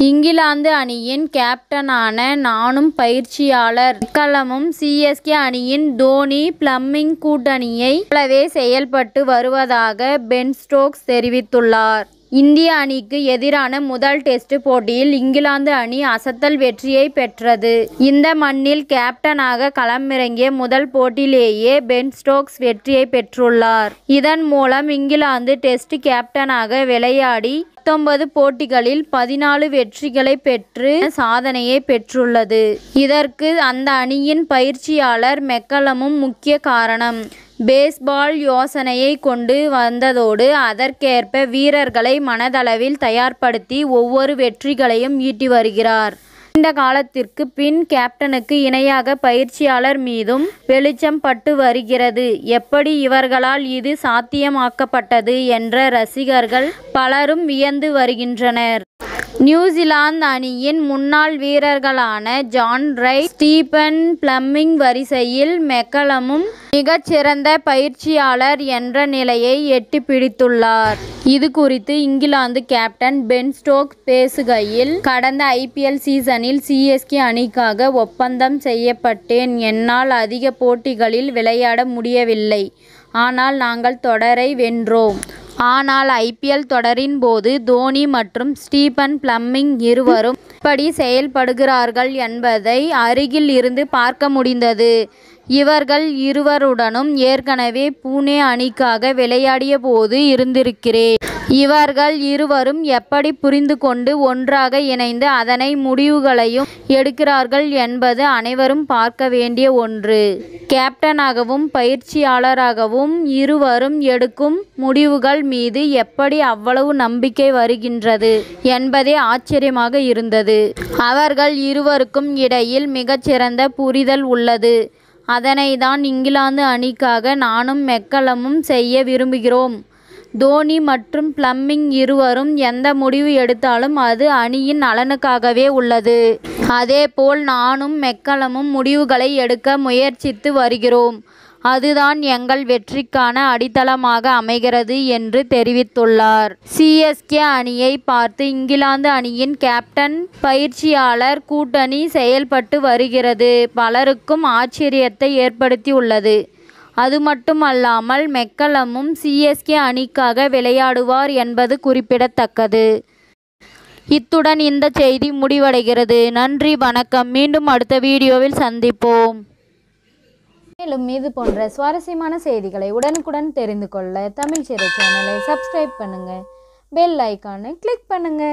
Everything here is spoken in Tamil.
இங்கிலாந்து அணியின் கேப்டனான நானும் பயிற்சியாளர் மெக்கல்லமும் சிஎஸ்கே அணியின் தோனி பிளமிங் கூட்டணியை போலவே செயல்பட்டு வருவதாக பென் ஸ்டோக்ஸ் தெரிவித்துள்ளார். இந்திய அணிக்கு எதிரான முதல் டெஸ்ட் போட்டியில் இங்கிலாந்து அணி அசத்தல் வெற்றியை பெற்றது. இந்த மண்ணில் கேப்டனாக களமிறங்கிய முதல் போட்டியிலேயே பென் ஸ்டோக்ஸ் வெற்றியை பெற்றுள்ளார். இதன் மூலம் இங்கிலாந்து டெஸ்ட் கேப்டனாக விளையாடி 19 போட்டிகளில் 14 வெற்றிகளை பெற்று சாதனையை பெற்றுள்ளது. இதற்கு அந்த அணியின் பயிற்சியாளர் மெக்கல்லமும் முக்கிய காரணம். பேஸ்பால் யோசனையை கொண்டு வந்ததோடு அதற்கேற்ப வீரர்களை மனதளவில் தயார்படுத்தி ஒவ்வொரு வெற்றிகளையும் ஈட்டி வருகிறார். நீண்ட காலத்திற்கு பின் கேப்டனுக்கு இணையாக பயிற்சியாளர் மீதும் வெளிச்சம் பட்டு வருகிறது. எப்படி இவர்களால் இது சாத்தியமாக்கப்பட்டது என்ற ரசிகர்கள் பலரும் வியந்து வருகின்றனர். நியூசிலாந்து அணியின் முன்னாள் வீரர்களான ஜான் ரைட், ஸ்டீபன் பிளமிங் வரிசையில் மெக்கல்லமும் மிகச்சிறந்த பயிற்சியாளர் என்ற நிலையை எட்டி பிடித்துள்ளார். இது குறித்து இங்கிலாந்து கேப்டன் பென் ஸ்டோக்ஸ் பேசுகையில், கடந்த IPL சீசனில் சிஎஸ்கே அணிக்காக ஒப்பந்தம் செய்யப்பட்டேன். என்னால் அதிக போட்டிகளில் விளையாட முடியவில்லை. ஆனால் நாங்கள் தொடரை வென்றோம். ஆனால் IPL தொடரின் போது தோனி மற்றும் ஸ்டீபன் பிளமிங் இருவரும் எப்படி செயல்படுகிறார்கள் என்பதை அருகில் இருந்து பார்க்க முடிந்தது. இவர்கள் இருவருடனும் ஏற்கனவே புனே அணிக்காக விளையாடிய போது இருந்திருக்கிறேன். இவர்கள் இருவரும் எப்படி புரிந்து கொண்டு ஒன்றாக இணைந்து அதனை முடிவுகளையும் எடுக்கிறார்கள் என்பது அனைவரும் பார்க்க வேண்டிய ஒன்று. கேப்டனாகவும் பயிற்சியாளராகவும் இருவரும் எடுக்கும் முடிவுகள் மீது எப்படி அவ்வளவு நம்பிக்கை வருகின்றது என்பதே ஆச்சரியமாக இருந்தது. அவர்கள் இருவருக்கும் இடையில் மிகச்சிறந்த புரிதல் உள்ளது. அதனை தான் இங்கிலாந்து அணிக்காக நானும் மெக்கல்லமும் செய்ய விரும்புகிறோம். தோனி மற்றும் பிளமிங் இருவரும் எந்த முடிவு எடுத்தாலும் அது அணியின் நலனுக்காகவே உள்ளது. அதேபோல் நானும் மெக்கல்லமும் முடிவுகளை எடுக்க முயற்சித்து வருகிறோம். அதுதான் எங்கள் வெற்றிக்கான அடித்தளமாக அமைகிறது என்று தெரிவித்துள்ளார். சிஎஸ்கே அணியை பார்த்து இங்கிலாந்து அணியின் கேப்டன் பயிற்சியாளர் கூட்டணி செயல்பட்டு வருகிறது பலருக்கும் ஆச்சரியத்தை ஏற்படுத்தியுள்ளது. அது மட்டுமல்லாமல் மெக்கல்லமும் சிஎஸ்கே அணிக்காக விளையாடுவார் என்பது குறிப்பிடத்தக்கது. இத்துடன் இந்த செய்தி முடிவடைகிறது. நன்றி, வணக்கம். மீண்டும் அடுத்த வீடியோவில் சந்திப்போம். மேலும் இது போன்ற சுவாரஸ்யமான செய்திகளை உடனுக்குடன் தெரிந்து கொள்ள தமிழ் சிறை சேனலை சப்ஸ்கிரைப் பண்ணுங்க. பெல் ஐகானை கிளிக் பண்ணுங்க.